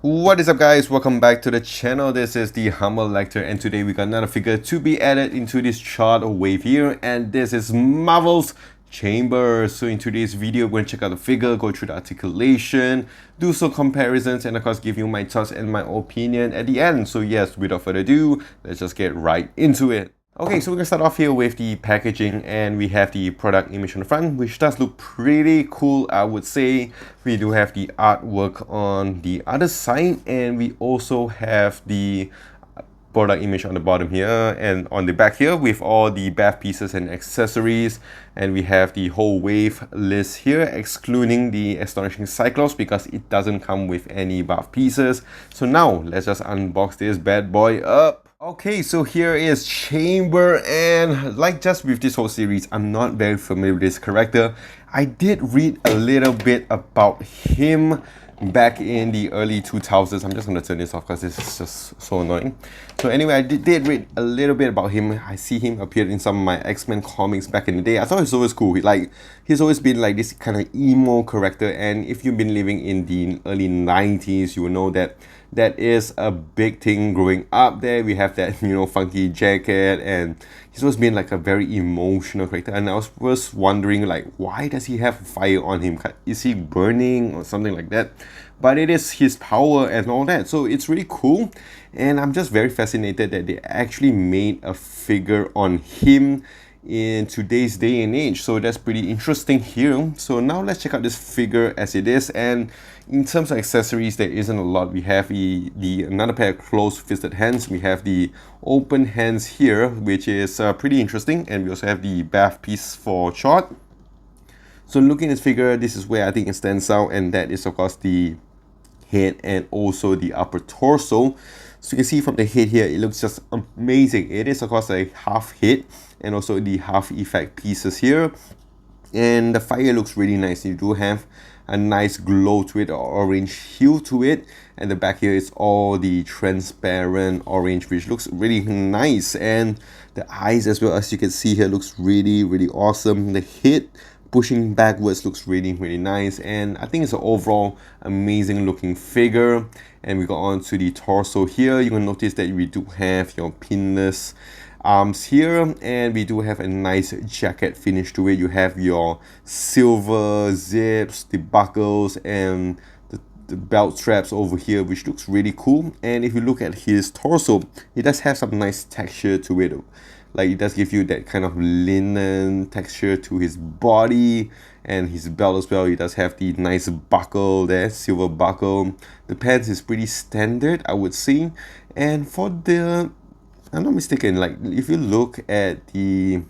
What is up, guys? Welcome back to the channel. This is the Humble Lector, and today we got another figure to be added into this chart wave here, and this is Marvel's Chamber. So in today's video, we're going to check out the figure, go through the articulation, do some comparisons, and of course give you my thoughts and my opinion at the end. So yes, without further ado, let's just get right into it. Okay, so we're gonna start off here with the packaging, and we have the product image on the front, which does look pretty cool, I would say. We do have the artwork on the other side, and we also have the product image on the bottom here, and on the back here with all the BAF pieces and accessories. And we have the whole wave list here, excluding the Astonishing Cyclops because it doesn't come with any BAF pieces. So now let's just unbox this bad boy up. Okay, so here is Chamber, and like just with this whole series, I'm not very familiar with this character. I did read a little bit about him back in the early 2000s. I'm just going to turn this off because this is just so annoying. So anyway, I did read a little bit about him. I see him appear in some of my X-Men comics back in the day. I thought he's always cool. He's always been like this kind of emo character, and if you've been living in the early 90s, you will know that that is a big thing growing up there. We have that, funky jacket, and he's always been like a very emotional character. And I was wondering, like, why does he have fire on him? Is he burning or something like that? But it is his power and all that. So it's really cool. And I'm just very fascinated that they actually made a figure on him in today's day and age. So that's pretty interesting here. So now let's check out this figure as it is. And in terms of accessories, there isn't a lot. We have another pair of closed-fisted hands. We have the open hands here, which is pretty interesting. And we also have the BAF piece for short. So looking at this figure, this is where I think it stands out, and that is of course the head and also the upper torso. So you can see from the head here, it looks just amazing. It is of course a half head and also the half effect pieces here. And the fire looks really nice. You do have a nice glow to it, or orange hue to it. And the back here is all the transparent orange, which looks really nice. And the eyes as well, as you can see here, looks really, really awesome. The head pushing backwards looks really, really nice, and I think it's an overall amazing looking figure. And we go on to the torso here. You can notice that we do have your pinless arms here, and we do have a nice jacket finish to it. You have your silver zips, the buckles, and the belt straps over here, which looks really cool. And if you look at his torso, it does have some nice texture to it. Like, it does give you that kind of linen texture to his body, and his belt as well. He does have the nice buckle there, silver buckle. The pants is pretty standard, I would say. And for I'm not mistaken, like if you look at the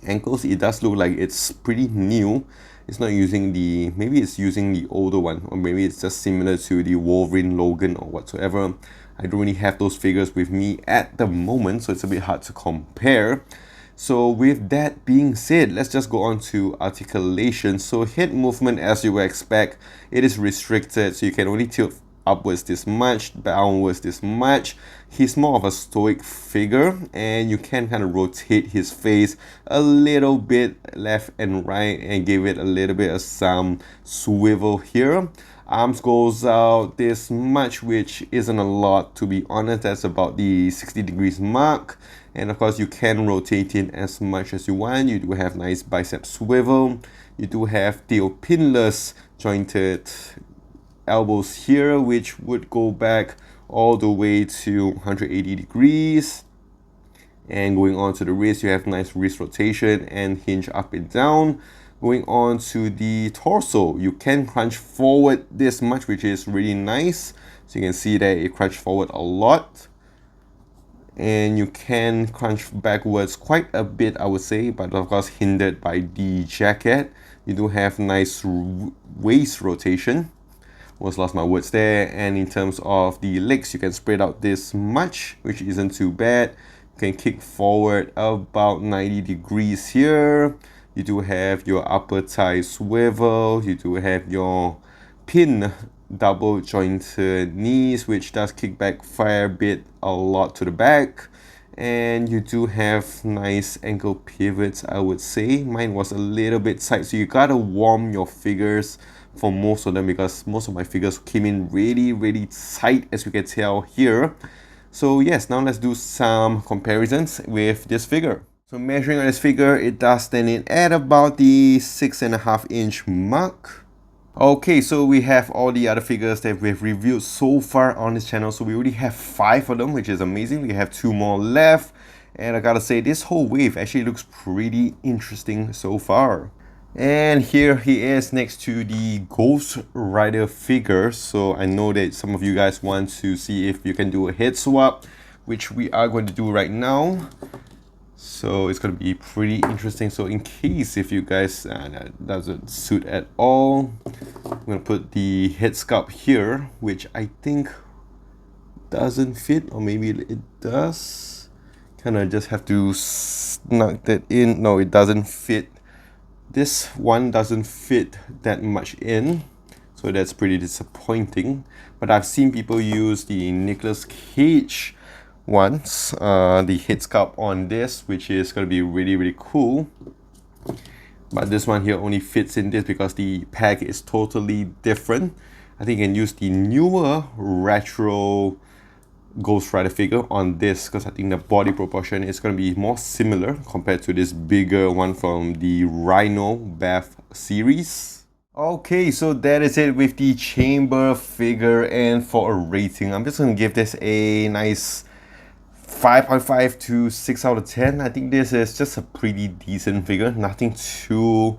ankles, it does look like it's pretty new. It's not using maybe it's using the older one, or maybe it's just similar to the Wolverine Logan or whatsoever. I don't really have those figures with me at the moment, so it's a bit hard to compare. So with that being said, let's just go on to articulation. So head movement, as you would expect, it is restricted, so you can only tilt upwards this much, downwards this much. He's more of a stoic figure, and you can kind of rotate his face a little bit left and right and give it a little bit of some swivel here. Arms goes out this much, which isn't a lot, to be honest. That's about the 60 degrees mark. And of course, you can rotate it as much as you want. You do have nice bicep swivel. You do have the pinless jointed elbows here, which would go back all the way to 180 degrees. And going on to the wrist, you have nice wrist rotation and hinge up and down. Going on to the torso, you can crunch forward this much, which is really nice. So you can see that it crunches forward a lot. And you can crunch backwards quite a bit, I would say, but of course hindered by the jacket. You do have nice waist rotation. Almost lost my words there. And in terms of the legs, you can spread out this much, which isn't too bad. You can kick forward about 90 degrees here. You do have your upper thigh swivel. You do have your pin double jointed knees, which does kick back fair bit a lot to the back. And you do have nice ankle pivots, I would say. Mine was a little bit tight, so you gotta warm your figures for most of them because most of my figures came in really tight, as you can tell here. So yes, now let's do some comparisons with this figure. So measuring on this figure, it does stand in at about the 6.5-inch mark. Okay, so we have all the other figures that we've reviewed so far on this channel. So we already have 5 of them, which is amazing. We have 2 more left. And I gotta say, this whole wave actually looks pretty interesting so far. And here he is next to the Ghost Rider figure. So I know that some of you guys want to see if you can do a head swap, which we are going to do right now. So it's going to be pretty interesting. So in case if you guys that doesn't suit at all, I'm going to put the head sculpt here, which I think doesn't fit, or maybe it does. Kind of just have to snug that in. No, it doesn't fit. This one doesn't fit that much in, so that's pretty disappointing. But I've seen people use the Nicolas Cage ones, the head sculpt on this, which is going to be really cool. But this one here only fits in this because the pack is totally different. I think you can use the newer retro Ghost Rider figure on this because I think the body proportion is going to be more similar compared to this bigger one from the Rhino BAF series. Okay, so that is it with the Chamber figure, and for a rating, I'm just going to give this a nice 5.5 to 6 out of 10. I think this is just a pretty decent figure, nothing too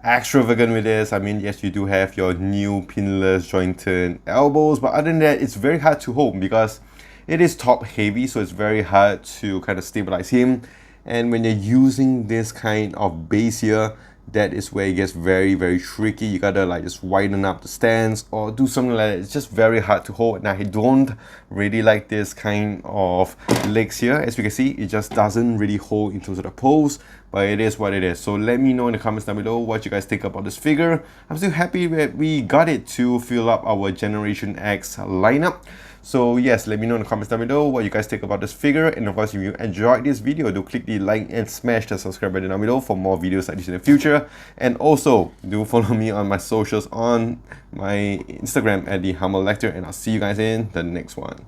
extravagant with this. I mean, yes, you do have your new pinless jointed elbows, but other than that, it's very hard to hold because it is top heavy, so it's very hard to kind of stabilize him. And when you're using this kind of base here, that is where it gets very tricky. You gotta like just widen up the stance or do something like that. It's just very hard to hold. Now I don't really like this kind of legs here. As you can see, it just doesn't really hold in terms of the pose, but it is what it is. So let me know in the comments down below what you guys think about this figure. I'm still happy that we got it to fill up our Generation X lineup. So yes, let me know in the comments down below what you guys think about this figure. And of course, if you enjoyed this video, do click the like and smash the subscribe button down below for more videos like this in the future. And also, do follow me on my socials on my Instagram at the Humble Lecter, and I'll see you guys in the next one.